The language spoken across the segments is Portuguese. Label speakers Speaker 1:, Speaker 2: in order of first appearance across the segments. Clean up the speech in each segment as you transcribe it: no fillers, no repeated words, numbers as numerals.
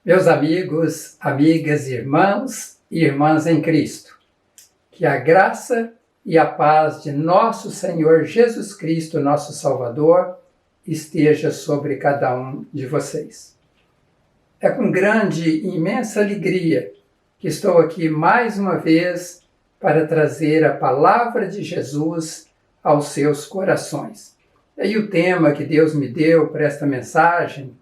Speaker 1: Meus amigos, amigas, irmãos e irmãs em Cristo, que a graça e a paz de nosso Senhor Jesus Cristo, nosso Salvador, esteja sobre cada um de vocês. É com grande e imensa alegria que estou aqui mais uma vez para trazer a palavra de Jesus aos seus corações. E o tema que Deus me deu para esta mensagem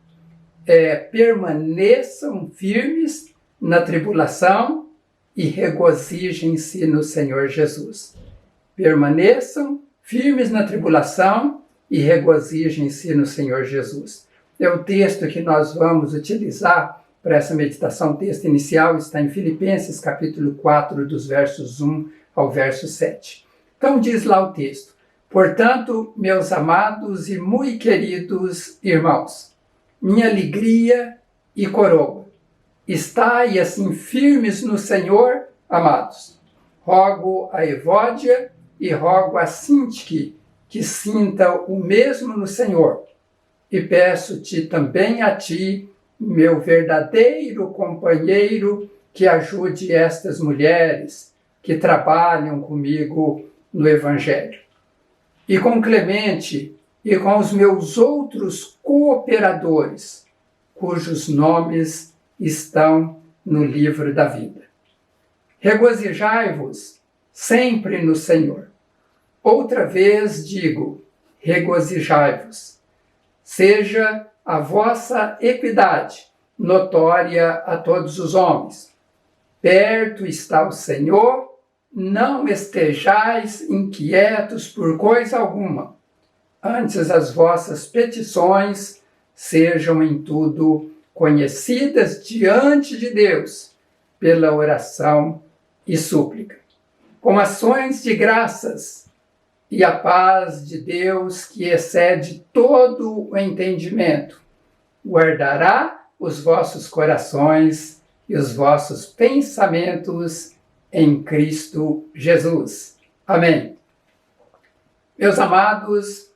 Speaker 1: é: permaneçam firmes na tribulação e regozijem-se no Senhor Jesus. Permaneçam firmes na tribulação e regozijem-se no Senhor Jesus. É o texto que nós vamos utilizar para essa meditação. O texto inicial está em Filipenses, capítulo 4, dos versos 1 ao verso 7. Então diz lá o texto: portanto, meus amados e muito queridos irmãos, minha alegria e coroa, estai assim firmes no Senhor, amados. Rogo a Evódia e rogo a Sintique que sinta o mesmo no Senhor. E peço-te também a ti, meu verdadeiro companheiro, que ajude estas mulheres que trabalham comigo no Evangelho. E com Clemente e com os meus outros cooperadores, cujos nomes estão no livro da vida. Regozijai-vos sempre no Senhor. Outra vez digo, regozijai-vos. Seja a vossa equidade notória a todos os homens. Perto está o Senhor, não estejais inquietos por coisa alguma. Antes as vossas petições sejam em tudo conhecidas diante de Deus, pela oração e súplica. Com ações de graças, e a paz de Deus, que excede todo o entendimento, guardará os vossos corações e os vossos pensamentos em Cristo Jesus. Amém. Meus amados,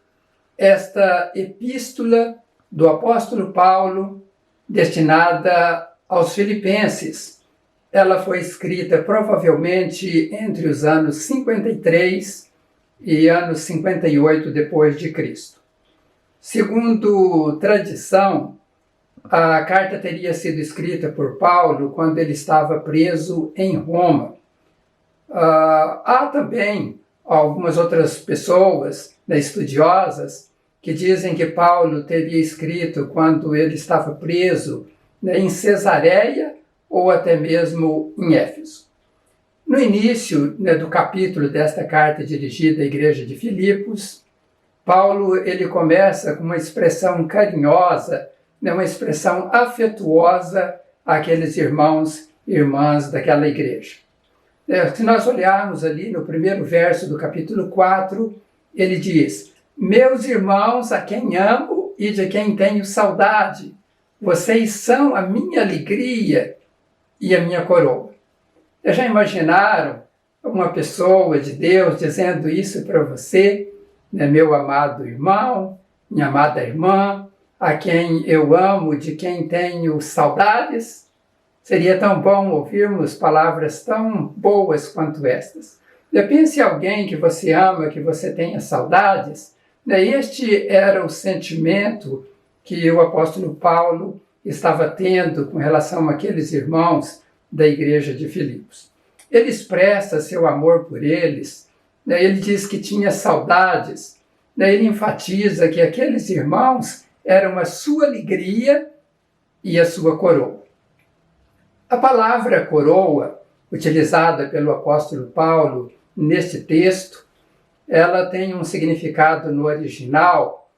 Speaker 1: esta epístola do apóstolo Paulo, destinada aos Filipenses, ela foi escrita provavelmente entre os anos 53 e anos 58 depois de Cristo. Segundo tradição, a carta teria sido escrita por Paulo quando ele estava preso em Roma. Há também algumas outras pessoas, estudiosas, que dizem que Paulo teria escrito quando ele estava preso em Cesareia ou até mesmo em Éfeso. No início do capítulo desta carta dirigida à igreja de Filipos, Paulo ele começa com uma expressão carinhosa, uma expressão afetuosa àqueles irmãos e irmãs daquela igreja. Se nós olharmos ali no primeiro verso do capítulo 4, ele diz: meus irmãos, a quem amo e de quem tenho saudade, vocês são a minha alegria e a minha coroa. Já imaginaram uma pessoa de Deus dizendo isso para você, meu amado irmão, minha amada irmã, a quem eu amo, de quem tenho saudades? Seria tão bom ouvirmos palavras tão boas quanto estas. Pense em alguém que você ama, que você tenha saudades. Este era o sentimento que o apóstolo Paulo estava tendo com relação àqueles irmãos da igreja de Filipos. Ele expressa seu amor por eles, ele diz que tinha saudades, ele enfatiza que aqueles irmãos eram a sua alegria e a sua coroa. A palavra coroa, utilizada pelo apóstolo Paulo neste texto, ela tem um significado no original,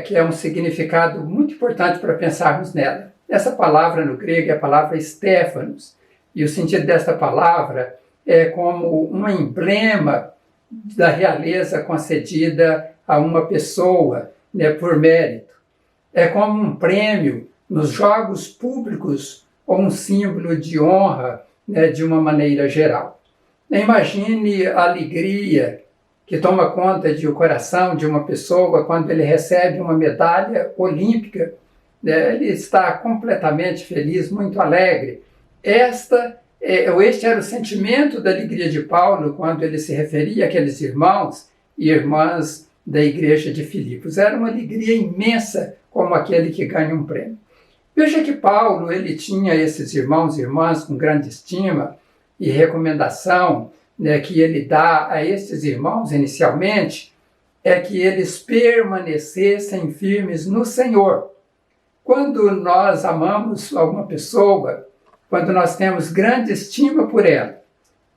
Speaker 1: que é um significado muito importante para pensarmos nela. Essa palavra no grego é a palavra Stéphanos, e o sentido desta palavra é como um emblema da realeza concedida a uma pessoa, por mérito. É como um prêmio nos jogos públicos ou um símbolo de honra, de uma maneira geral. Imagine a alegria que toma conta de o coração de uma pessoa quando ele recebe uma medalha olímpica né? Ele está completamente feliz, muito alegre. Este era o sentimento da alegria de Paulo quando ele se referia àqueles irmãos e irmãs da igreja de Filipos. Era uma alegria imensa, como aquele que ganha um prêmio. Veja que Paulo, ele tinha esses irmãos e irmãs com grande estima e recomendação, né, que ele dá a esses irmãos inicialmente, é que eles permanecessem firmes no Senhor. Quando nós amamos alguma pessoa, quando nós temos grande estima por ela,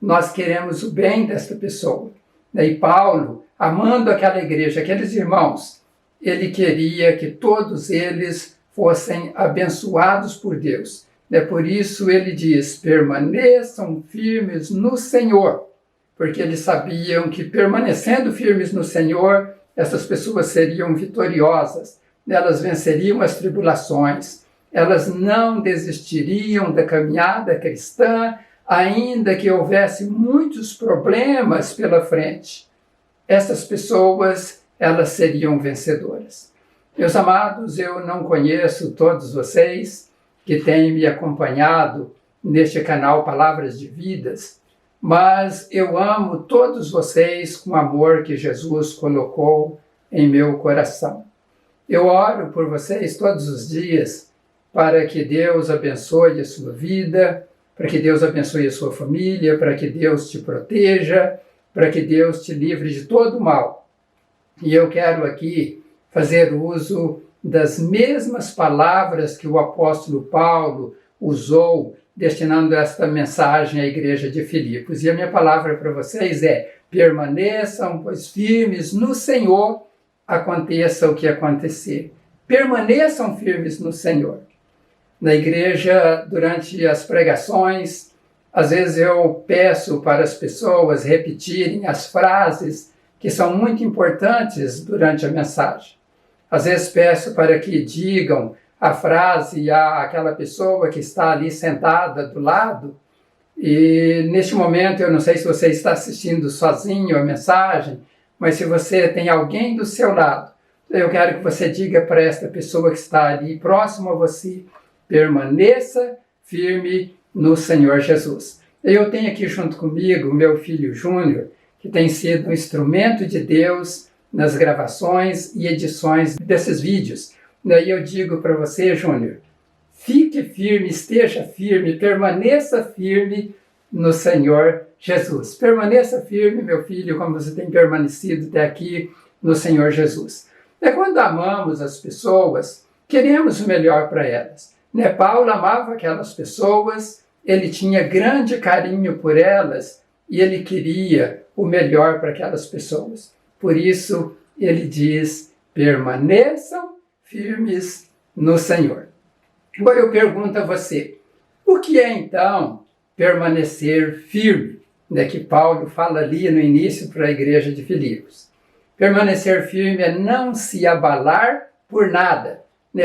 Speaker 1: nós queremos o bem desta pessoa. E Paulo, amando aquela igreja, aqueles irmãos, ele queria que todos eles fossem abençoados por Deus. Por isso ele diz, permaneçam firmes no Senhor, porque eles sabiam que permanecendo firmes no Senhor, essas pessoas seriam vitoriosas, elas venceriam as tribulações, elas não desistiriam da caminhada cristã, ainda que houvesse muitos problemas pela frente. Essas pessoas, elas seriam vencedoras. Meus amados, eu não conheço todos vocês que têm me acompanhado neste canal Palavras de Vidas, mas eu amo todos vocês com o amor que Jesus colocou em meu coração. Eu oro por vocês todos os dias para que Deus abençoe a sua vida, para que Deus abençoe a sua família, para que Deus te proteja, para que Deus te livre de todo mal. E eu quero aqui fazer uso das mesmas palavras que o apóstolo Paulo usou destinando esta mensagem à igreja de Filipos. E a minha palavra para vocês é: permaneçam, pois, firmes no Senhor, aconteça o que acontecer. Permaneçam firmes no Senhor. Na igreja, durante as pregações, às vezes eu peço para as pessoas repetirem as frases que são muito importantes durante a mensagem. Às vezes peço para que digam a frase àquela pessoa que está ali sentada do lado. E neste momento, eu não sei se você está assistindo sozinho a mensagem, mas se você tem alguém do seu lado, eu quero que você diga para esta pessoa que está ali próximo a você: permaneça firme no Senhor Jesus. Eu tenho aqui junto comigo o meu filho Júnior, que tem sido um instrumento de Deus nas gravações e edições desses vídeos. E eu digo para você, Júnior, fique firme, esteja firme, permaneça firme no Senhor Jesus. Permaneça firme, meu filho, como você tem permanecido até aqui no Senhor Jesus. Quando amamos as pessoas, queremos o melhor para elas. Paulo amava aquelas pessoas, ele tinha grande carinho por elas e ele queria o melhor para aquelas pessoas. Por isso, ele diz, permaneçam firmes no Senhor. Agora eu pergunto a você, o que é então permanecer firme? Que Paulo fala ali no início para a igreja de Filipos. Permanecer firme é não se abalar por nada.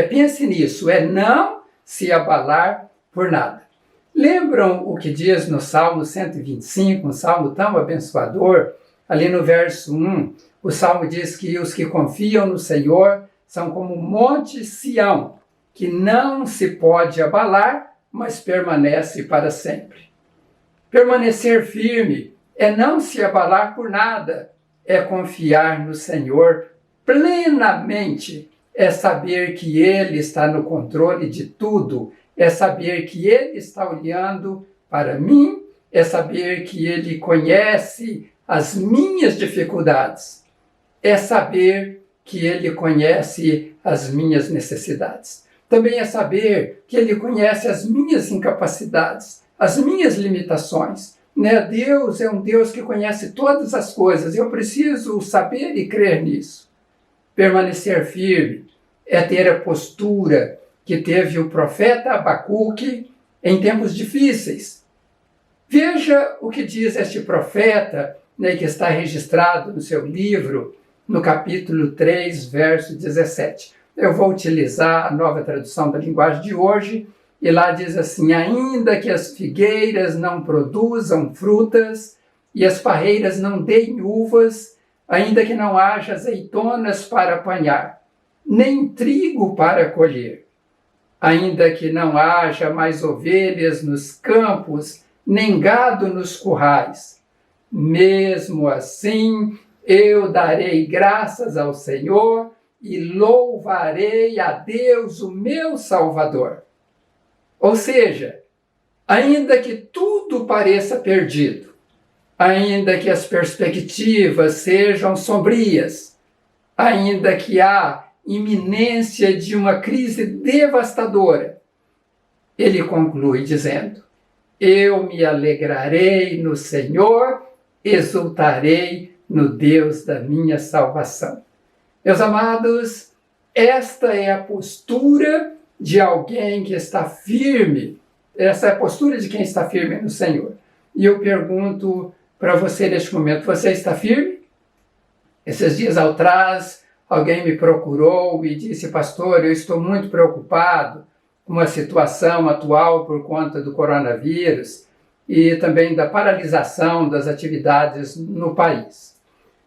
Speaker 1: Pense nisso, é não se abalar por nada. Lembram o que diz no Salmo 125, um salmo tão abençoador? Ali no verso 1, o salmo diz que os que confiam no Senhor são como o monte Sião, que não se pode abalar, mas permanece para sempre. Permanecer firme é não se abalar por nada, é confiar no Senhor plenamente, é saber que Ele está no controle de tudo, é saber que Ele está olhando para mim, é saber que Ele conhece as minhas dificuldades, é saber que Ele conhece as minhas necessidades. Também é saber que Ele conhece as minhas incapacidades, as minhas limitações. Deus é um Deus que conhece todas as coisas. Eu preciso saber e crer nisso. Permanecer firme é ter a postura que teve o profeta Abacuque em tempos difíceis. Veja o que diz este profeta, que está registrado no seu livro, no capítulo 3, verso 17. Eu vou utilizar a nova tradução da linguagem de hoje, e lá diz assim: ainda que as figueiras não produzam frutas e as parreiras não deem uvas, ainda que não haja azeitonas para apanhar, nem trigo para colher, ainda que não haja mais ovelhas nos campos, nem gado nos currais. Mesmo assim, eu darei graças ao Senhor e louvarei a Deus, o meu Salvador. Ou seja, ainda que tudo pareça perdido, ainda que as perspectivas sejam sombrias, ainda que há iminência de uma crise devastadora, ele conclui dizendo: eu me alegrarei no Senhor, exultarei no Deus da minha salvação. Meus amados, esta é a postura de alguém que está firme, essa é a postura de quem está firme no Senhor. E eu pergunto para você neste momento, você está firme? Esses dias atrás, alguém me procurou e disse: pastor, eu estou muito preocupado com a situação atual por conta do coronavírus e também da paralisação das atividades no país.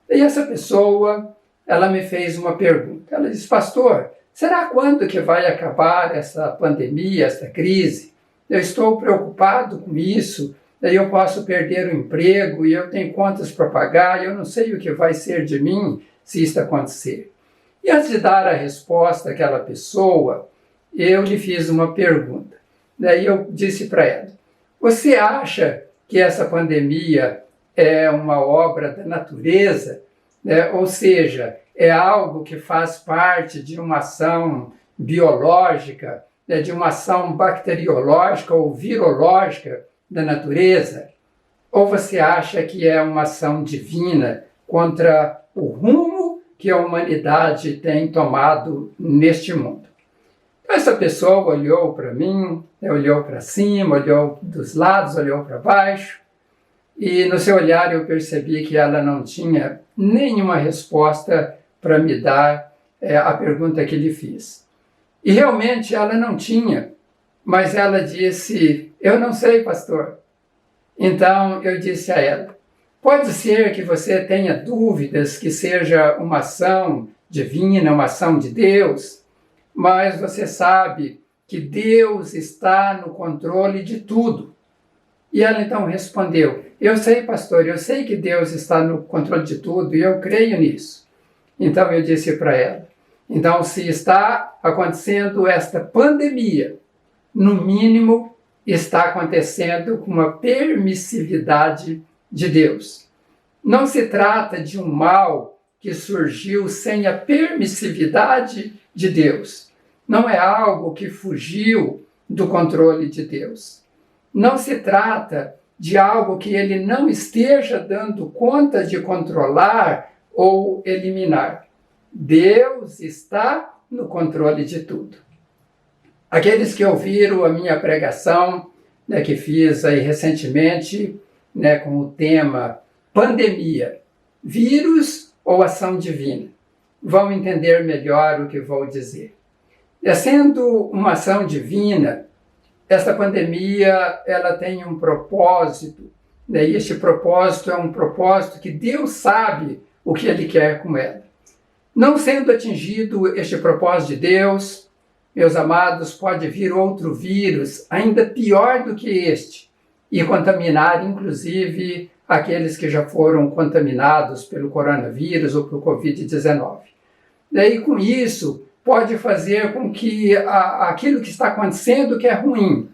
Speaker 1: E essa pessoa, ela me fez uma pergunta. Ela disse: pastor, será quando que vai acabar essa pandemia, essa crise? Eu estou preocupado com isso, daí eu posso perder o emprego e eu tenho contas para pagar e eu não sei o que vai ser de mim se isso acontecer. E antes de dar a resposta àquela pessoa, eu lhe fiz uma pergunta. Daí eu disse para ela: você acha que essa pandemia é uma obra da natureza? Ou seja, é algo que faz parte de uma ação biológica, de uma ação bacteriológica ou virológica da natureza? Ou você acha que é uma ação divina contra o rumo que a humanidade tem tomado neste mundo? Essa pessoa olhou para mim, olhou para cima, olhou dos lados, olhou para baixo, e no seu olhar eu percebi que ela não tinha nenhuma resposta para me dar a pergunta que lhe fiz. E realmente ela não tinha, mas ela disse: eu não sei, pastor. Então eu disse a ela: pode ser que você tenha dúvidas que seja uma ação divina, uma ação de Deus, mas você sabe que Deus está no controle de tudo. E ela então respondeu: eu sei, pastor, eu sei que Deus está no controle de tudo e eu creio nisso. Então eu disse para ela: então, se está acontecendo esta pandemia, no mínimo está acontecendo com uma permissividade de Deus. Não se trata de um mal que surgiu sem a permissividade de Deus. Não é algo que fugiu do controle de Deus. Não se trata de algo que ele não esteja dando conta de controlar ou eliminar. Deus está no controle de tudo. Aqueles que ouviram a minha pregação, que fiz aí recentemente, com o tema pandemia, vírus ou ação divina, vão entender melhor o que vou dizer. Sendo uma ação divina, esta pandemia ela tem um propósito, e este propósito é um propósito que Deus sabe o que Ele quer com ela. Não sendo atingido este propósito de Deus, meus amados, pode vir outro vírus ainda pior do que este e contaminar, inclusive, aqueles que já foram contaminados pelo coronavírus ou pelo Covid-19. Daí, com isso, pode fazer com que aquilo que está acontecendo, que é ruim,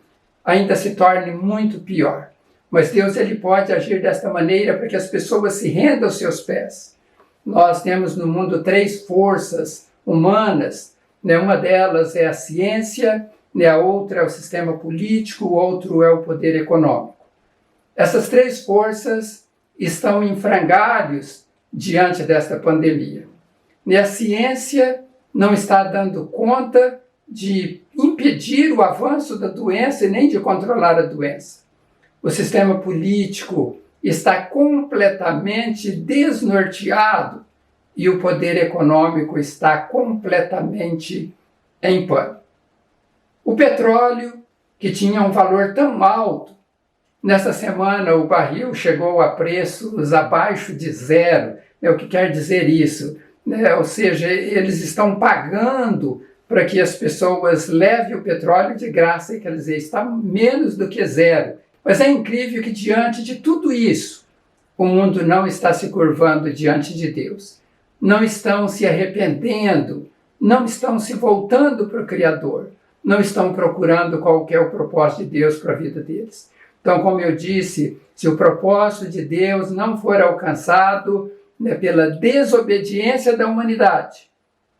Speaker 1: ainda se torne muito pior. Mas Deus ele pode agir desta maneira para que as pessoas se rendam aos seus pés. Nós temos no mundo 3 forças humanas, uma delas é a ciência, a outra é o sistema político, o outro é o poder econômico. Essas 3 forças estão em frangalhos diante desta pandemia. A ciência não está dando conta de impedir o avanço da doença e nem de controlar a doença. O sistema político está completamente desnorteado e o poder econômico está completamente em pânico. O petróleo, que tinha um valor tão alto, nessa semana o barril chegou a preços abaixo de zero. O que quer dizer isso? Ou seja, eles estão pagando para que as pessoas levem o petróleo de graça, e quer dizer, está menos do que zero. Mas é incrível que diante de tudo isso, o mundo não está se curvando diante de Deus. Não estão se arrependendo, não estão se voltando para o Criador, não estão procurando qual que é o propósito de Deus para a vida deles. Então, como eu disse, se o propósito de Deus não for alcançado, né, pela desobediência da humanidade,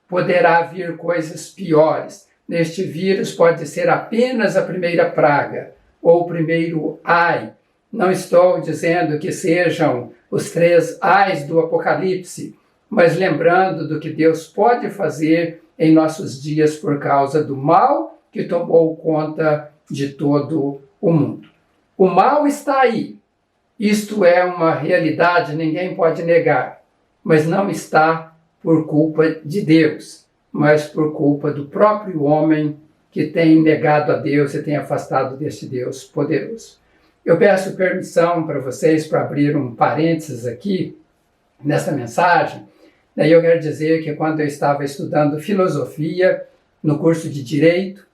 Speaker 1: poderá vir coisas piores. Este vírus pode ser apenas a primeira praga, ou o primeiro ai. Não estou dizendo que sejam os 3 ais do Apocalipse, mas lembrando do que Deus pode fazer em nossos dias por causa do mal que tomou conta de todo o mundo. O mal está aí. Isto é uma realidade, ninguém pode negar, mas não está por culpa de Deus, mas por culpa do próprio homem que tem negado a Deus e tem afastado deste Deus poderoso. Eu peço permissão para vocês para abrir um parênteses aqui nessa mensagem. Eu quero dizer que quando eu estava estudando filosofia no curso de Direito,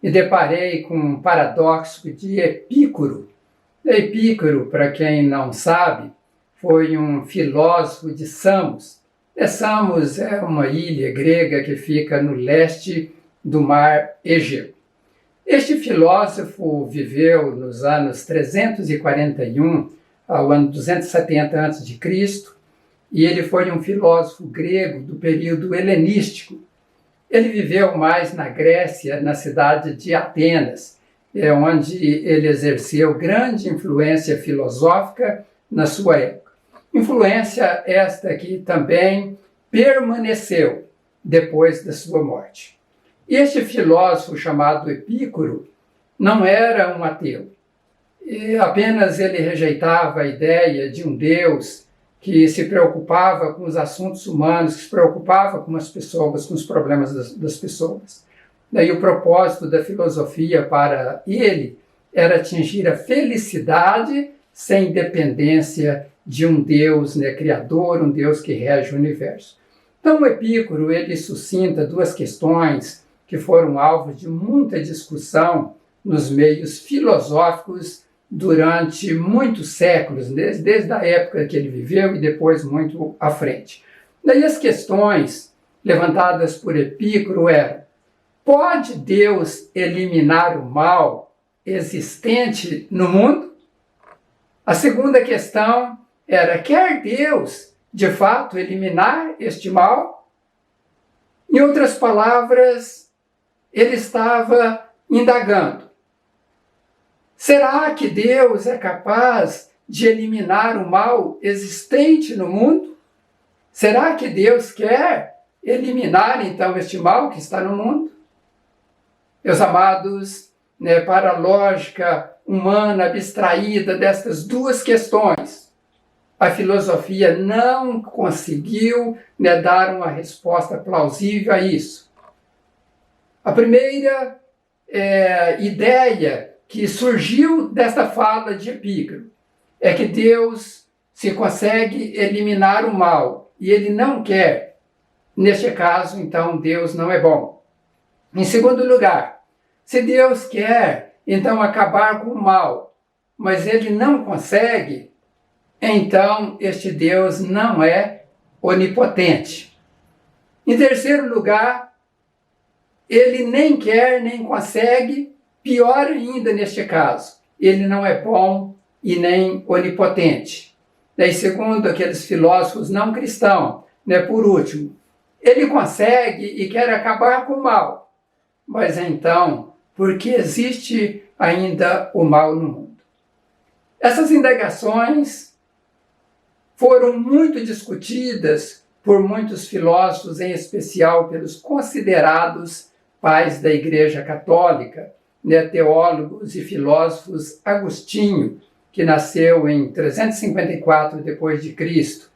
Speaker 1: me deparei com um paradoxo de Epícoro. Epícoro, para quem não sabe, foi um filósofo de Samos. Samos é uma ilha grega que fica no leste do mar Egeu. Este filósofo viveu nos anos 341 ao ano 270 a.C., e ele foi um filósofo grego do período helenístico. Ele viveu mais na Grécia, na cidade de Atenas, onde ele exerceu grande influência filosófica na sua época. Influência esta que também permaneceu depois da sua morte. Este filósofo chamado Epícoro não era um ateu. Apenas ele rejeitava a ideia de um Deus que se preocupava com os assuntos humanos, que se preocupava com as pessoas, com os problemas das pessoas. Daí o propósito da filosofia para ele era atingir a felicidade sem dependência de um Deus, né, criador, um Deus que rege o universo. Então o Epícoro, ele suscita 2 questões que foram alvo de muita discussão nos meios filosóficos durante muitos séculos, desde a época que ele viveu e depois muito à frente. Daí as questões levantadas por Epícoro eram: pode Deus eliminar o mal existente no mundo? A segunda questão era: quer Deus, de fato, eliminar este mal? Em outras palavras, ele estava indagando: será que Deus é capaz de eliminar o mal existente no mundo? Será que Deus quer eliminar, então, este mal que está no mundo? Meus amados, para a lógica humana abstraída destas 2 questões, a filosofia não conseguiu dar uma resposta plausível a isso. A primeira ideia que surgiu desta fala de Epícoro é que Deus se consegue eliminar o mal e ele não quer. Neste caso, então, Deus não é bom. Em segundo lugar, se Deus quer, então, acabar com o mal, mas ele não consegue, então este Deus não é onipotente. Em terceiro lugar, ele nem quer, nem consegue. Pior ainda neste caso, ele não é bom e nem onipotente. Daí, segundo aqueles filósofos não cristãos, por último, ele consegue e quer acabar com o mal, mas então, por que existe ainda o mal no mundo? Essas indagações foram muito discutidas por muitos filósofos, em especial pelos considerados pais da Igreja Católica, teólogos e filósofos Agostinho, que nasceu em 354 d.C.,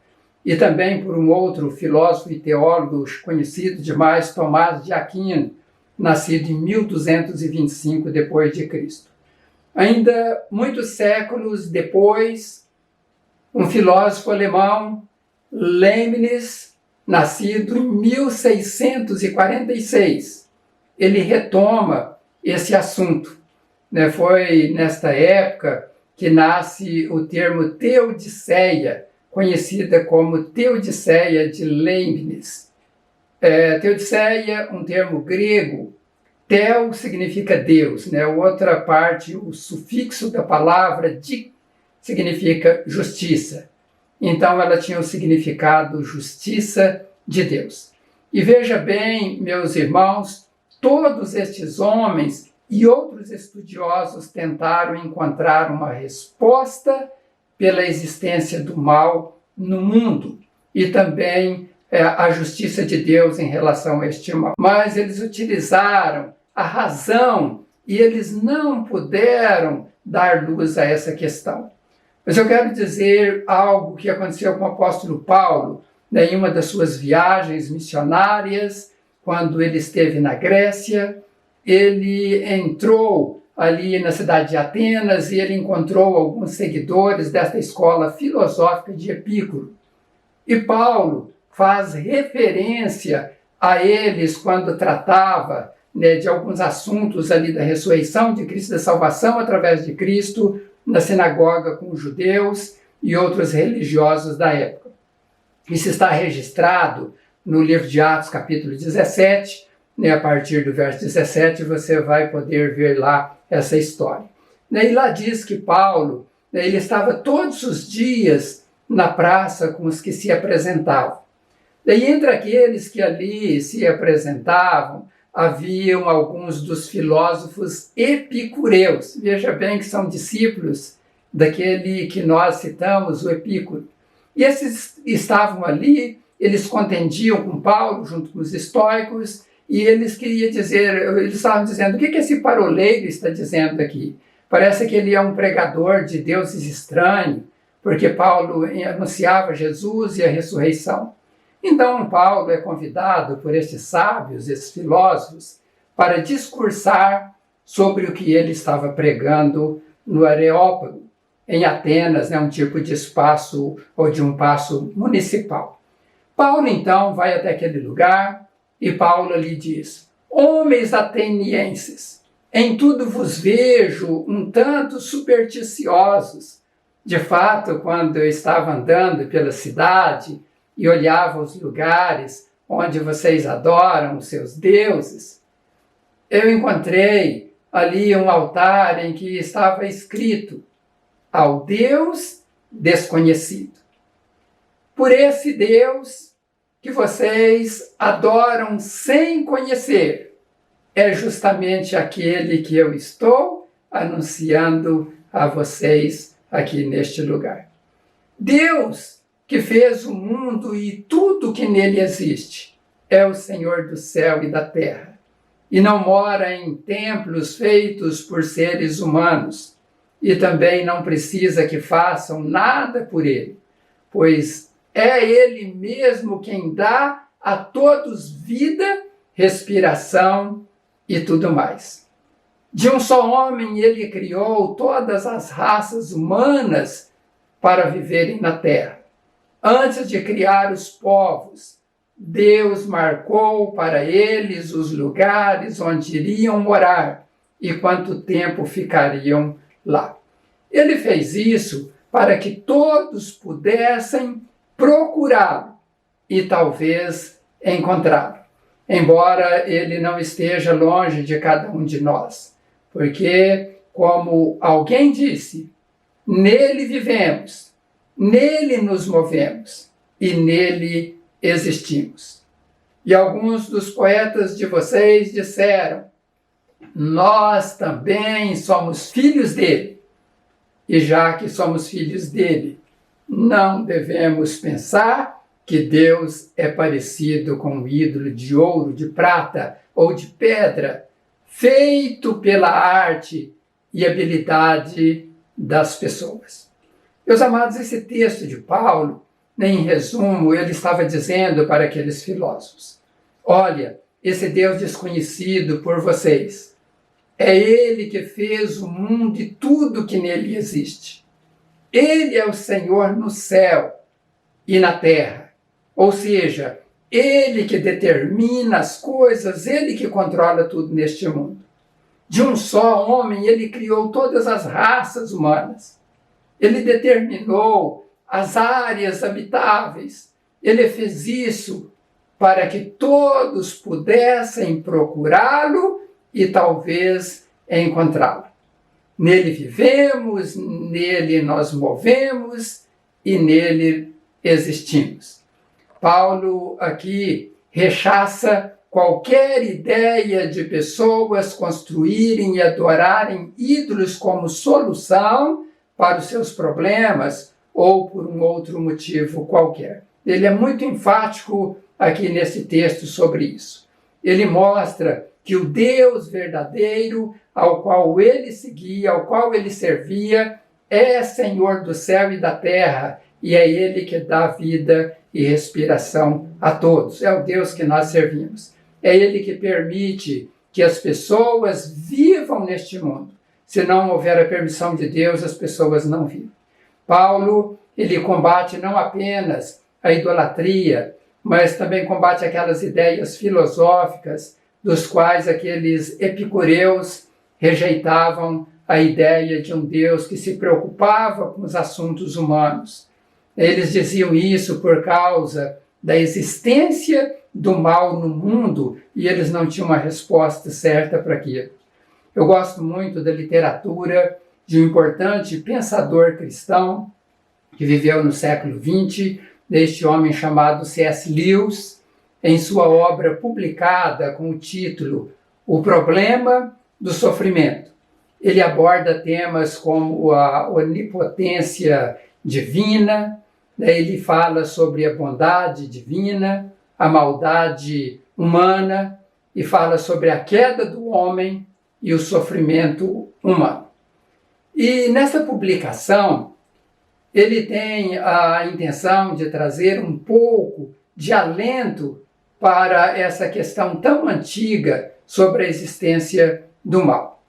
Speaker 1: e também por um outro filósofo e teólogo conhecido demais, Tomás de Aquino, nascido em 1225 d.C. Ainda muitos séculos depois, um filósofo alemão, Leibniz, nascido em 1646, ele retoma esse assunto. Né? Foi nesta época que nasce o termo teodiceia, conhecida como Teodiceia de Leibniz. Teodiceia, um termo grego. Tel significa Deus, né? Outra parte, o sufixo da palavra di significa justiça. Então ela tinha o significado justiça de Deus. E veja bem, meus irmãos, todos estes homens e outros estudiosos tentaram encontrar uma resposta pela existência do mal no mundo e também a justiça de Deus em relação a este mal. Mas eles utilizaram a razão e eles não puderam dar luz a essa questão. Mas eu quero dizer algo que aconteceu com o apóstolo Paulo, né, em uma das suas viagens missionárias, quando ele esteve na Grécia. Ele entrou ali na cidade de Atenas e ele encontrou alguns seguidores desta escola filosófica de Epicuro. E Paulo faz referência a eles quando tratava, né, de alguns assuntos ali da ressurreição de Cristo, da salvação através de Cristo, na sinagoga com os judeus e outros religiosos da época. Isso está registrado no livro de Atos, capítulo 17, né, a partir do verso 17 você vai poder ver lá essa história. E lá diz que Paulo, né, ele estava todos os dias na praça com os que se apresentavam. E entre aqueles que ali se apresentavam, haviam alguns dos filósofos epicureus. Veja bem que são discípulos daquele que nós citamos, o Epicuro. E esses estavam ali, eles contendiam com Paulo, junto com os estoicos, e eles estavam dizendo, o que esse paroleiro está dizendo aqui? Parece que ele é um pregador de deuses estranhos, porque Paulo anunciava Jesus e a ressurreição. Então Paulo é convidado por estes sábios, esses filósofos, para discursar sobre o que ele estava pregando no Areópago, em Atenas, né, um tipo de espaço ou de um paço municipal. Paulo então vai até aquele lugar e Paulo lhe diz, homens atenienses, em tudo vos vejo um tanto supersticiosos. De fato, quando eu estava andando pela cidade e olhava os lugares onde vocês adoram os seus deuses, eu encontrei ali um altar em que estava escrito ao Deus desconhecido. Por esse Deus que vocês adoram sem conhecer, é justamente aquele que eu estou anunciando a vocês aqui neste lugar. Deus que fez o mundo e tudo que nele existe é o Senhor do céu e da terra, e não mora em templos feitos por seres humanos, e também não precisa que façam nada por ele, pois é ele mesmo quem dá a todos vida, respiração e tudo mais. De um só homem ele criou todas as raças humanas para viverem na terra. Antes de criar os povos, Deus marcou para eles os lugares onde iriam morar e quanto tempo ficariam lá. Ele fez isso para que todos pudessem procurá-lo e talvez encontrá-lo, embora ele não esteja longe de cada um de nós, porque, como alguém disse, nele vivemos, nele nos movemos e nele existimos. E alguns dos poetas de vocês disseram, nós também somos filhos dele. E já que somos filhos dele, não devemos pensar que Deus é parecido com um ídolo de ouro, de prata ou de pedra, feito pela arte e habilidade das pessoas. Meus amados, esse texto de Paulo, em resumo, ele estava dizendo para aqueles filósofos, olha, esse Deus desconhecido por vocês, é ele que fez o mundo e tudo que nele existe. Ele é o Senhor no céu e na terra. Ou seja, Ele que determina as coisas, Ele que controla tudo neste mundo. De um só homem, Ele criou todas as raças humanas. Ele determinou as áreas habitáveis. Ele fez isso para que todos pudessem procurá-lo e talvez encontrá-lo. Nele vivemos, nele nós movemos e nele existimos. Paulo aqui rechaça qualquer ideia de pessoas construírem e adorarem ídolos como solução para os seus problemas ou por um outro motivo qualquer. Ele é muito enfático aqui nesse texto sobre isso. Ele mostra que o Deus verdadeiro ao qual ele seguia, ao qual ele servia, é Senhor do céu e da terra, e é Ele que dá vida e respiração a todos. É o Deus que nós servimos. É Ele que permite que as pessoas vivam neste mundo. Se não houver a permissão de Deus, as pessoas não vivem. Paulo, ele combate não apenas a idolatria, mas também combate aquelas ideias filosóficas dos quais aqueles epicureus rejeitavam a ideia de um Deus que se preocupava com os assuntos humanos. Eles diziam isso por causa da existência do mal no mundo e eles não tinham uma resposta certa para aquilo. Eu gosto muito da literatura de um importante pensador cristão que viveu no século XX, deste homem chamado C.S. Lewis, em sua obra publicada com o título O Problema do Sofrimento. Ele aborda temas como a onipotência divina, ele fala sobre a bondade divina, a maldade humana e fala sobre a queda do homem e o sofrimento humano. E nessa publicação, ele tem a intenção de trazer um pouco de alento para essa questão tão antiga sobre a existência do mal.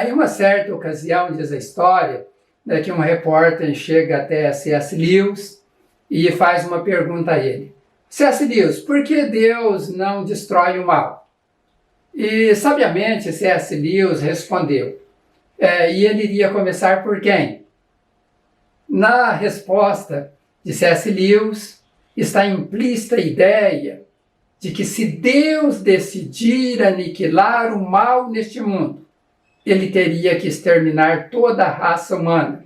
Speaker 1: Em uma certa ocasião, diz a história, que um repórter chega até C.S. Lewis e faz uma pergunta a ele. C.S. Lewis, por que Deus não destrói o mal? E, sabiamente, C.S. Lewis respondeu. E ele iria começar por quem? Na resposta de C.S. Lewis está implícita a ideia de que se Deus decidir aniquilar o mal neste mundo, ele teria que exterminar toda a raça humana,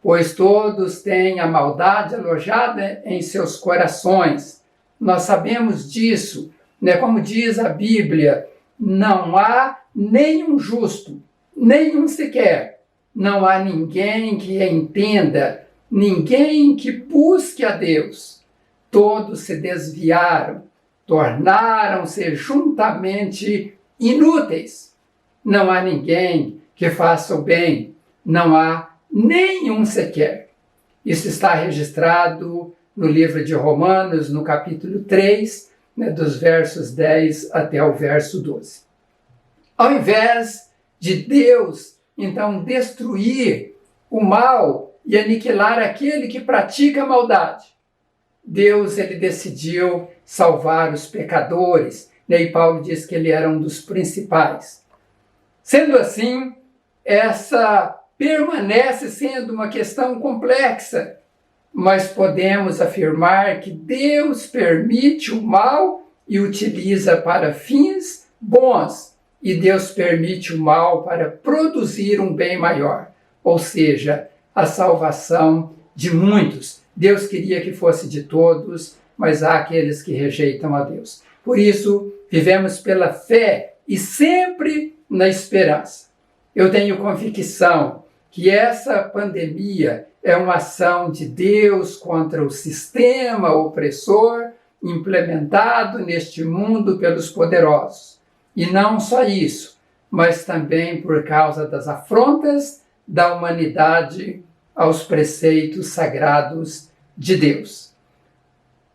Speaker 1: pois todos têm a maldade alojada em seus corações. Nós sabemos disso, né? Como diz a Bíblia, não há nenhum justo, nenhum sequer. Não há ninguém que entenda, ninguém que busque a Deus. Todos se desviaram, tornaram-se juntamente inúteis. Não há ninguém que faça o bem, não há nenhum sequer. Isso está registrado no livro de Romanos, no capítulo 3, dos versos 10 até o verso 12. Ao invés de Deus, então, destruir o mal e aniquilar aquele que pratica a maldade, Deus ele decidiu salvar os pecadores, e Paulo diz que ele era um dos principais. Sendo assim, essa permanece sendo uma questão complexa, mas podemos afirmar que Deus permite o mal e utiliza para fins bons, e Deus permite o mal para produzir um bem maior, ou seja, a salvação de muitos. Deus queria que fosse de todos, mas há aqueles que rejeitam a Deus. Por isso, vivemos pela fé e sempre na esperança. Eu tenho convicção que essa pandemia é uma ação de Deus contra o sistema opressor implementado neste mundo pelos poderosos. E não só isso, mas também por causa das afrontas da humanidade aos preceitos sagrados de Deus.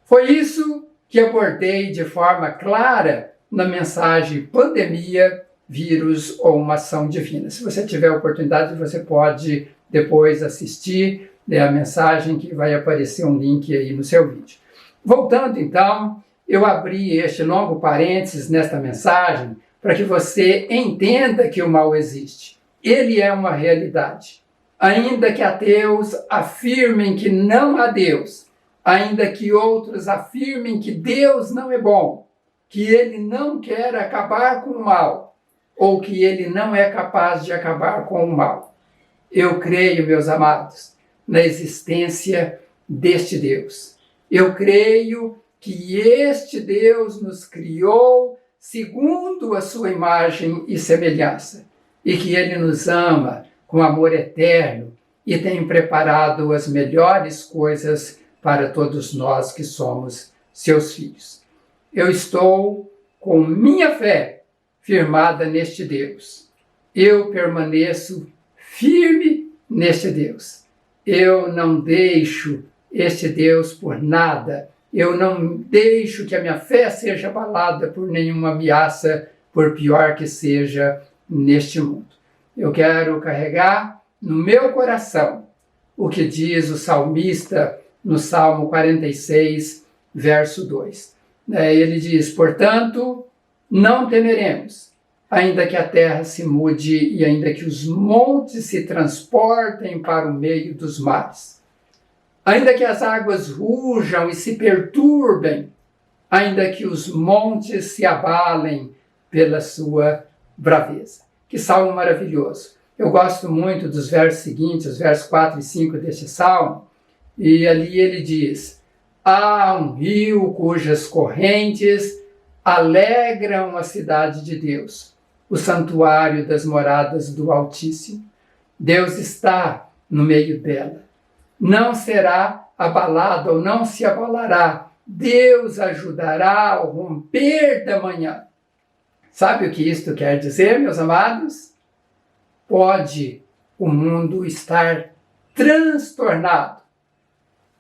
Speaker 1: Foi isso que abordei de forma clara na mensagem Pandemia, Vírus ou uma Ação Divina. Se você tiver a oportunidade, você pode depois assistir a mensagem que vai aparecer um link aí no seu vídeo. Voltando então eu abri este longo parênteses nesta mensagem para que você entenda que o mal existe. Ele é uma realidade. Ainda que ateus afirmem que não há Deus, ainda que outros afirmem que Deus não é bom, que ele não quer acabar com o mal, ou que ele não é capaz de acabar com o mal. Eu creio, meus amados, na existência deste Deus. Eu creio que este Deus nos criou segundo a sua imagem e semelhança, e que ele nos ama com amor eterno e tem preparado as melhores coisas para todos nós que somos seus filhos. Eu estou com minha fé firmada neste Deus. Eu permaneço firme neste Deus. Eu não deixo este Deus por nada. Eu não deixo que a minha fé seja abalada por nenhuma ameaça, por pior que seja neste mundo. Eu quero carregar no meu coração o que diz o salmista no Salmo 46, verso 2. Ele diz, portanto, não temeremos, ainda que a terra se mude e ainda que os montes se transportem para o meio dos mares. Ainda que as águas rujam e se perturbem, ainda que os montes se abalem pela sua braveza. Que salmo maravilhoso. Eu gosto muito dos versos seguintes, os versos 4 e 5 deste salmo, e ali ele diz, há um rio cujas correntes alegram a cidade de Deus, o santuário das moradas do Altíssimo. Deus está no meio dela. Não será abalado ou não se abalará. Deus ajudará ao romper da manhã. Sabe o que isto quer dizer, meus amados? Pode o mundo estar transtornado.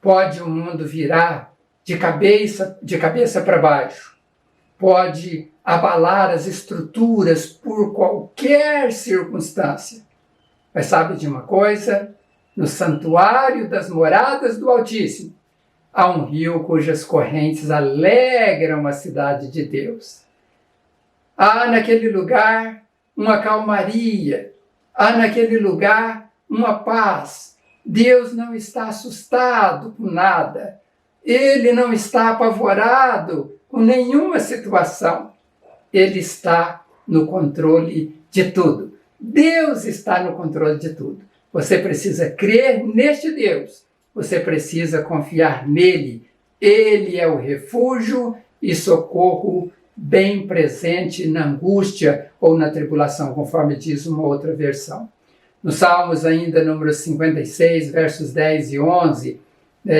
Speaker 1: Pode o mundo virar de cabeça para baixo. Pode abalar as estruturas por qualquer circunstância. Mas sabe de uma coisa? No santuário das moradas do Altíssimo, há um rio cujas correntes alegram a cidade de Deus. Há naquele lugar uma calmaria, há naquele lugar uma paz. Deus não está assustado com nada. Ele não está apavorado com nenhuma situação. Ele está no controle de tudo. Deus está no controle de tudo. Você precisa crer neste Deus. Você precisa confiar nele. Ele é o refúgio e socorro bem presente na angústia ou na tribulação, conforme diz uma outra versão. Nos Salmos ainda, número 56, versos 10 e 11,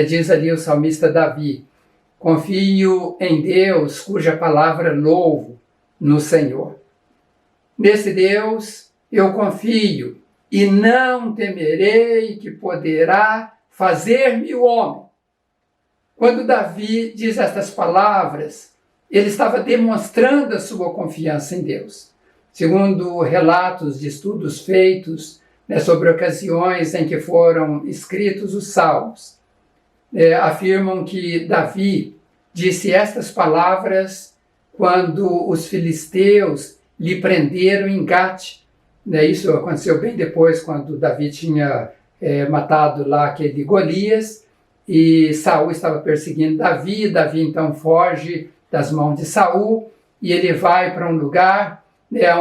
Speaker 1: diz ali o salmista Davi, confio em Deus, cuja palavra louvo no Senhor. Nesse Deus eu confio e não temerei que poderá fazer-me o homem. Quando Davi diz estas palavras, ele estava demonstrando a sua confiança em Deus. Segundo relatos de estudos feitos sobre ocasiões em que foram escritos os Salmos, afirmam que Davi disse estas palavras quando os filisteus lhe prenderam em Gate. Isso aconteceu bem depois, quando Davi tinha matado lá aquele Golias, e Saul estava perseguindo Davi. Davi então foge das mãos de Saul, e ele vai para um lugar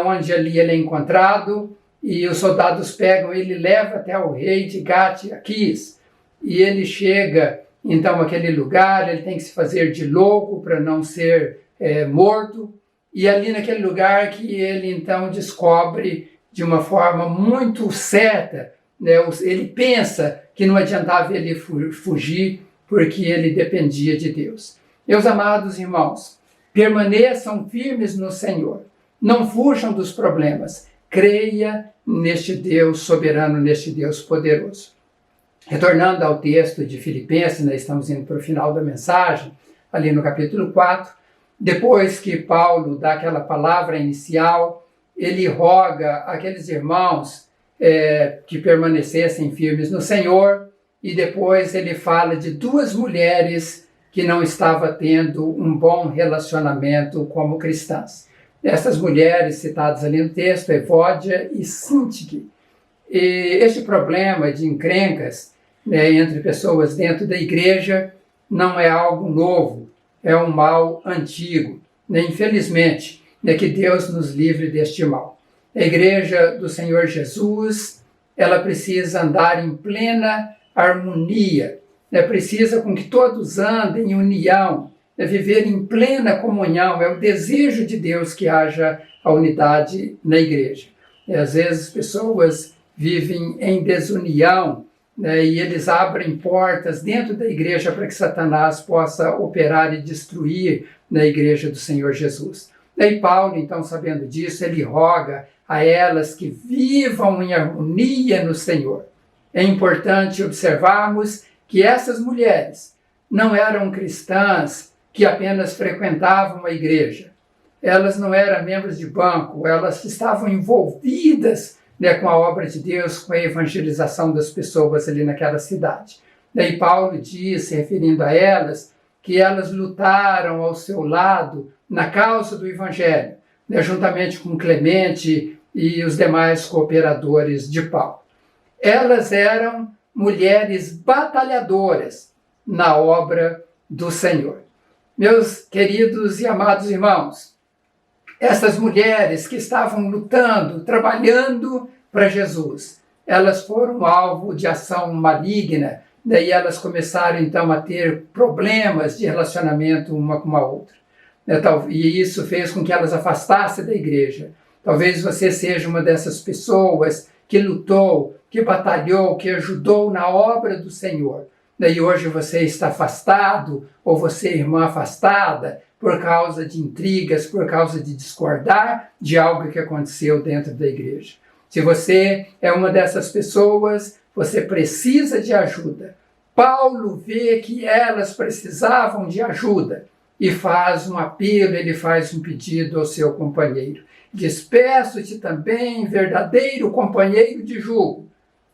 Speaker 1: onde ali ele é encontrado, e os soldados pegam ele e levam até o rei de Gate, Aquis, e ele chega então àquele lugar. Ele tem que se fazer de louco para não ser morto, e ali naquele lugar que ele então descobre de uma forma muito certa, ele pensa que não adiantava ele fugir, porque ele dependia de Deus. Meus amados irmãos, permaneçam firmes no Senhor, não fujam dos problemas, creia neste Deus soberano, neste Deus poderoso. Retornando ao texto de Filipenses, estamos indo para o final da mensagem, ali no capítulo 4, depois que Paulo dá aquela palavra inicial, ele roga àqueles irmãos que permanecessem firmes no Senhor, e depois ele fala de duas mulheres que não estava tendo um bom relacionamento como cristãs. Essas mulheres citadas ali no texto, Evódia e Sintique. E este problema de encrencas, né, entre pessoas dentro da igreja não é algo novo, é um mal antigo. Né? Infelizmente, né, que Deus nos livre deste mal. A igreja do Senhor Jesus, ela precisa andar em plena harmonia, né? Precisa com que todos andem em união, né? Viver em plena comunhão. É o desejo de Deus que haja a unidade na igreja. E às vezes pessoas vivem em desunião, né? E eles abrem portas dentro da igreja para que Satanás possa operar e destruir na igreja do Senhor Jesus. E Paulo, então, sabendo disso, ele roga a elas que vivam em harmonia no Senhor. É importante observarmos que essas mulheres não eram cristãs que apenas frequentavam a igreja. Elas não eram membros de banco, elas estavam envolvidas, né, com a obra de Deus, com a evangelização das pessoas ali naquela cidade. Daí Paulo diz, se referindo a elas, que elas lutaram ao seu lado na causa do Evangelho, né, juntamente com Clemente e os demais cooperadores de Paulo. Elas eram mulheres batalhadoras na obra do Senhor. Meus queridos e amados irmãos, essas mulheres que estavam lutando, trabalhando para Jesus, elas foram alvo de ação maligna, daí elas começaram então a ter problemas de relacionamento uma com a outra. E isso fez com que elas afastassem da igreja. Talvez você seja uma dessas pessoas que lutou, que batalhou, que ajudou na obra do Senhor. Daí hoje você está afastado, ou você é irmã afastada, por causa de intrigas, por causa de discordar de algo que aconteceu dentro da igreja. Se você é uma dessas pessoas, você precisa de ajuda. Paulo vê que elas precisavam de ajuda e faz um apelo, ele faz um pedido ao seu companheiro. Despeço-te também, verdadeiro companheiro de jugo,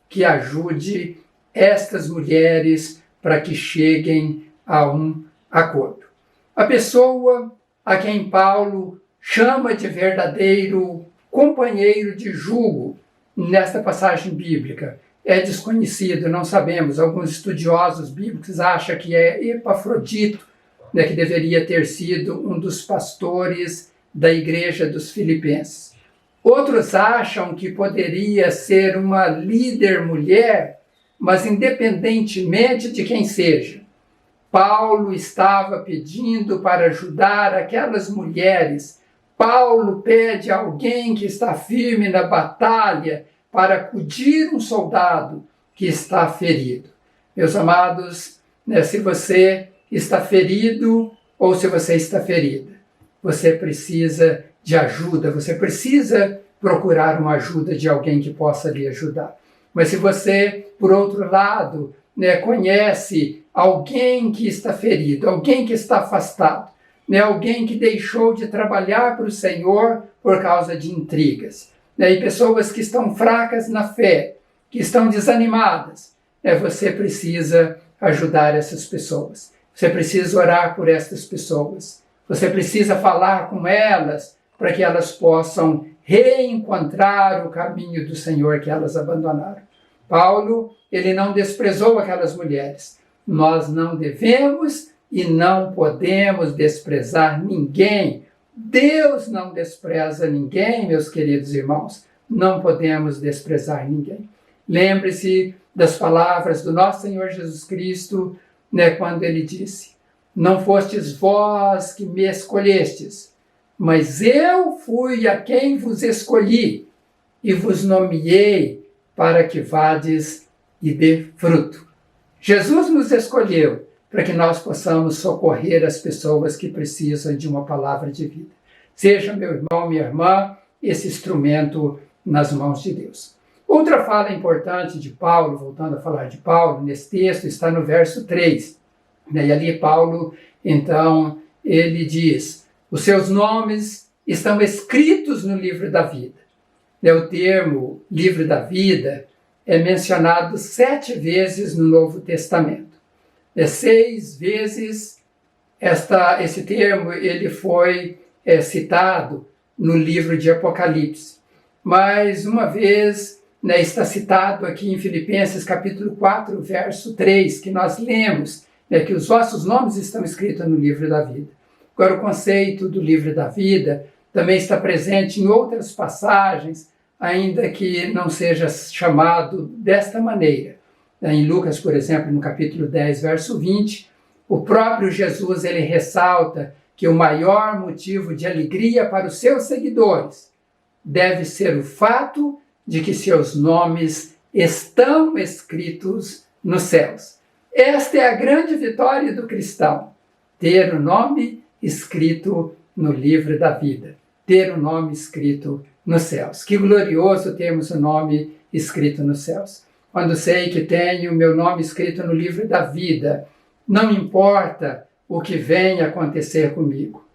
Speaker 1: que ajude estas mulheres para que cheguem a um acordo. A pessoa a quem Paulo chama de verdadeiro companheiro de jugo nesta passagem bíblica é desconhecido, não sabemos. Alguns estudiosos bíblicos acham que é Epafrodito, né, que deveria ter sido um dos pastores da igreja dos Filipenses. Outros acham que poderia ser uma líder mulher, mas independentemente de quem seja, Paulo estava pedindo para ajudar aquelas mulheres. Paulo pede a alguém que está firme na batalha para acudir um soldado que está ferido. Meus amados, né, se você está ferido ou se você está ferida, você precisa de ajuda, você precisa procurar uma ajuda de alguém que possa lhe ajudar. Mas se você, por outro lado, né, conhece alguém que está ferido, alguém que está afastado, né, alguém que deixou de trabalhar para o Senhor por causa de intrigas, né, e pessoas que estão fracas na fé, que estão desanimadas, né, você precisa ajudar essas pessoas. Você precisa orar por essas pessoas. Você precisa falar com elas para que elas possam reencontrar o caminho do Senhor que elas abandonaram. Paulo, ele não desprezou aquelas mulheres. Nós não devemos e não podemos desprezar ninguém. Deus não despreza ninguém, meus queridos irmãos. Não podemos desprezar ninguém. Lembre-se das palavras do nosso Senhor Jesus Cristo, né, quando ele disse: não fostes vós que me escolhestes, mas eu fui a quem vos escolhi e vos nomeei para que vades e dê fruto. Jesus nos escolheu para que nós possamos socorrer as pessoas que precisam de uma palavra de vida. Seja, meu irmão, minha irmã, esse instrumento nas mãos de Deus. Outra fala importante de Paulo, voltando a falar de Paulo, nesse texto, está no verso 3. E ali Paulo, então, ele diz: os seus nomes estão escritos no livro da vida. O termo livro da vida é mencionado 7 vezes no Novo Testamento. 6 vezes Esse termo ele foi citado no livro de Apocalipse. Mas uma vez, está citado aqui em Filipenses capítulo 4, verso 3, que nós lemos, que os vossos nomes estão escritos no livro da vida. Agora, o conceito do livro da vida também está presente em outras passagens, ainda que não seja chamado desta maneira. Em Lucas, por exemplo, no capítulo 10, verso 20, o próprio Jesus ele ressalta que o maior motivo de alegria para os seus seguidores deve ser o fato de que seus nomes estão escritos nos céus. Esta é a grande vitória do cristão, ter o nome escrito no livro da vida, ter o nome escrito nos céus. Que glorioso termos o nome escrito nos céus. Quando sei que tenho o meu nome escrito no livro da vida, não importa o que venha acontecer comigo.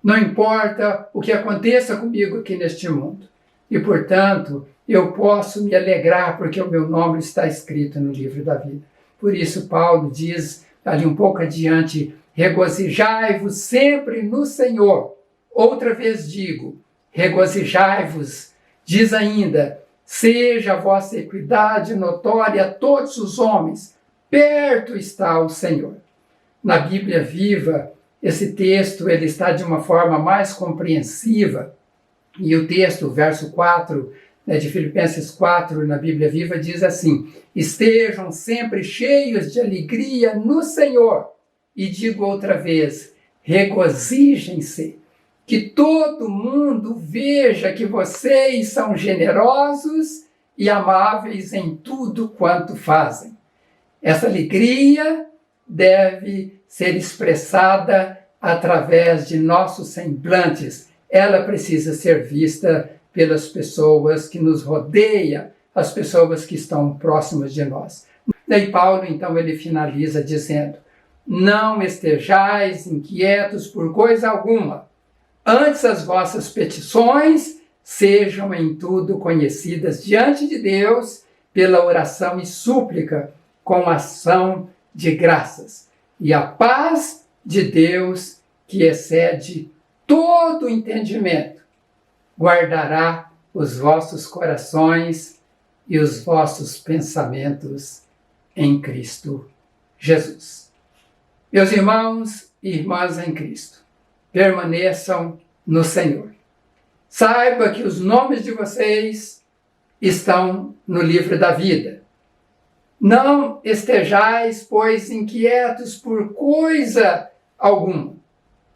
Speaker 1: Não importa o que aconteça comigo aqui neste mundo. E, portanto, eu posso me alegrar porque o meu nome está escrito no livro da vida. Por isso, Paulo diz ali um pouco adiante, regozijai-vos sempre no Senhor. Outra vez digo, regozijai-vos. Diz ainda, seja a vossa equidade notória a todos os homens, perto está o Senhor. Na Bíblia Viva, esse texto ele está de uma forma mais compreensiva, e o texto, o verso 4, de Filipenses 4, na Bíblia Viva, diz assim, estejam sempre cheios de alegria no Senhor. E digo outra vez, regozijem-se, que todo mundo veja que vocês são generosos e amáveis em tudo quanto fazem. Essa alegria deve ser expressada através de nossos semblantes. Ela precisa ser vista pelas pessoas que nos rodeiam, as pessoas que estão próximas de nós. Daí Paulo, então, ele finaliza dizendo, não estejais inquietos por coisa alguma, antes as vossas petições sejam em tudo conhecidas diante de Deus pela oração e súplica, com ação de graças. E a paz de Deus, que excede todo entendimento, guardará os vossos corações e os vossos pensamentos em Cristo Jesus. Meus irmãos e irmãs em Cristo, permaneçam no Senhor. Saiba que os nomes de vocês estão no livro da vida. Não estejais, pois, inquietos por coisa alguma.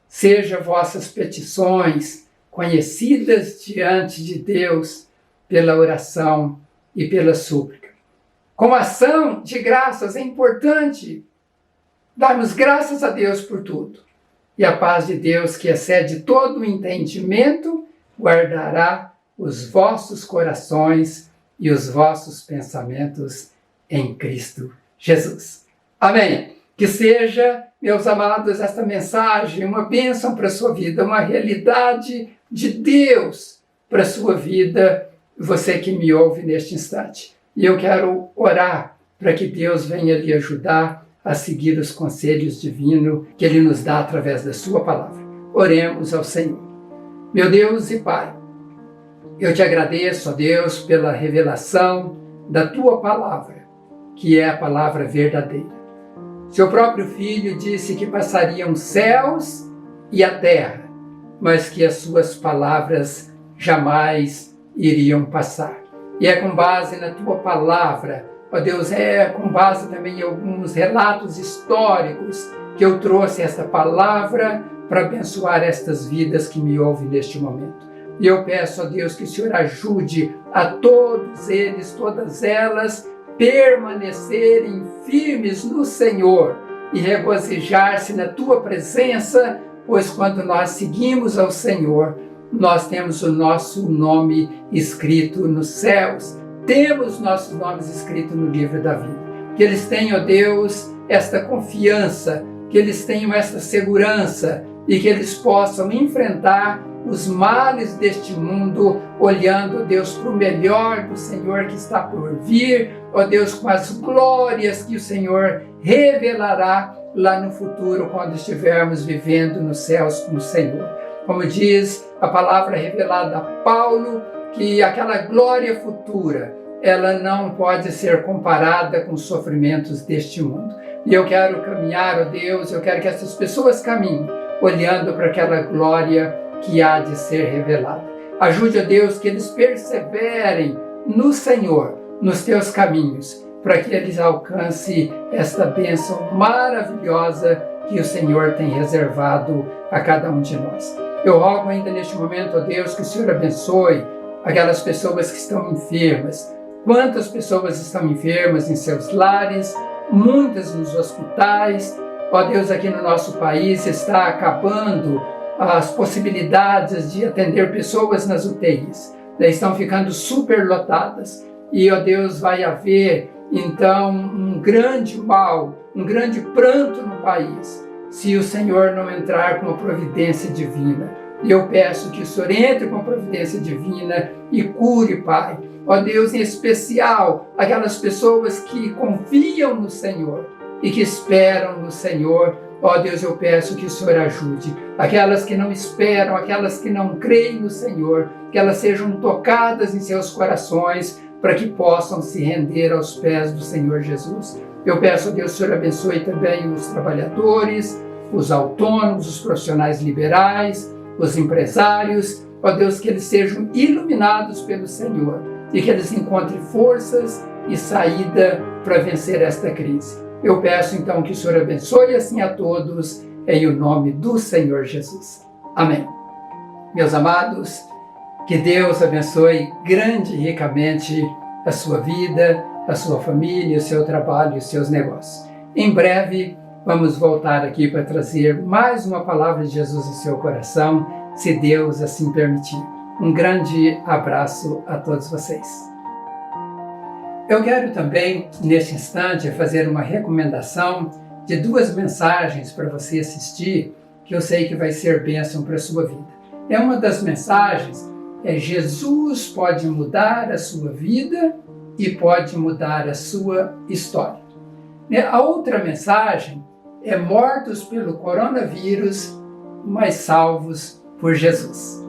Speaker 1: Sejam vossas petições conhecidas diante de Deus pela oração e pela súplica. Com ação de graças é importante darmos graças a Deus por tudo. E a paz de Deus, que excede todo o entendimento, guardará os vossos corações e os vossos pensamentos em Cristo Jesus. Amém. Que seja, meus amados, esta mensagem uma bênção para a sua vida, uma realidade de Deus para a sua vida, você que me ouve neste instante. E eu quero orar para que Deus venha lhe ajudar a seguir os conselhos divinos que Ele nos dá através da sua palavra. Oremos ao Senhor. Meu Deus e Pai, eu te agradeço, ó Deus, pela revelação da tua palavra, que é a palavra verdadeira. Seu próprio Filho disse que passariam os céus e a terra, mas que as suas palavras jamais iriam passar. E é com base na tua palavra, ó Deus, é com base também em alguns relatos históricos que eu trouxe esta palavra para abençoar estas vidas que me ouvem neste momento. E eu peço a Deus que o Senhor ajude a todos eles, todas elas, permanecerem firmes no Senhor e regozijar-se na tua presença, pois quando nós seguimos ao Senhor, nós temos o nosso nome escrito nos céus, temos nossos nomes escritos no livro da vida. Que eles tenham, Deus, esta confiança, que eles tenham esta segurança e que eles possam enfrentar os males deste mundo, olhando, Deus, para o melhor do Senhor que está por vir, ó Deus, com as glórias que o Senhor revelará lá no futuro, quando estivermos vivendo nos céus com o Senhor. Como diz a palavra revelada a Paulo, que aquela glória futura, ela não pode ser comparada com os sofrimentos deste mundo. E eu quero caminhar, ó Deus, eu quero que essas pessoas caminhem, olhando para aquela glória que há de ser revelada. Ajude, ó Deus, que eles perseverem no Senhor, nos teus caminhos, para que eles alcancem esta bênção maravilhosa que o Senhor tem reservado a cada um de nós. Eu rogo ainda neste momento, ó Deus, que o Senhor abençoe aquelas pessoas que estão enfermas. Quantas pessoas estão enfermas em seus lares, muitas nos hospitais. Ó Deus, aqui no nosso país está acabando as possibilidades de atender pessoas nas UTIs. Estão ficando superlotadas. E, ó Deus, vai haver, então, um grande mal, um grande pranto no país, se o Senhor não entrar com a providência divina. E eu peço que o Senhor entre com a providência divina e cure, Pai. Ó Deus, em especial, aquelas pessoas que confiam no Senhor e que esperam no Senhor. Ó Deus, eu peço que o Senhor ajude. Aquelas que não esperam, aquelas que não creem no Senhor, que elas sejam tocadas em seus corações, para que possam se render aos pés do Senhor Jesus. Eu peço a Deus, o Senhor abençoe também os trabalhadores, os autônomos, os profissionais liberais, os empresários. Ó Deus, que eles sejam iluminados pelo Senhor e que eles encontrem forças e saída para vencer esta crise. Eu peço então que o Senhor abençoe assim a todos, em o nome do Senhor Jesus. Amém. Meus amados, que Deus abençoe grande e ricamente a sua vida, a sua família, o seu trabalho e os seus negócios. Em breve, vamos voltar aqui para trazer mais uma palavra de Jesus em seu coração, se Deus assim permitir. Um grande abraço a todos vocês. Eu quero também, neste instante, fazer uma recomendação de 2 mensagens para você assistir, que eu sei que vai ser bênção para a sua vida. É uma das mensagens Jesus pode mudar a sua vida e pode mudar a sua história. A outra mensagem é mortos pelo coronavírus, mas salvos por Jesus.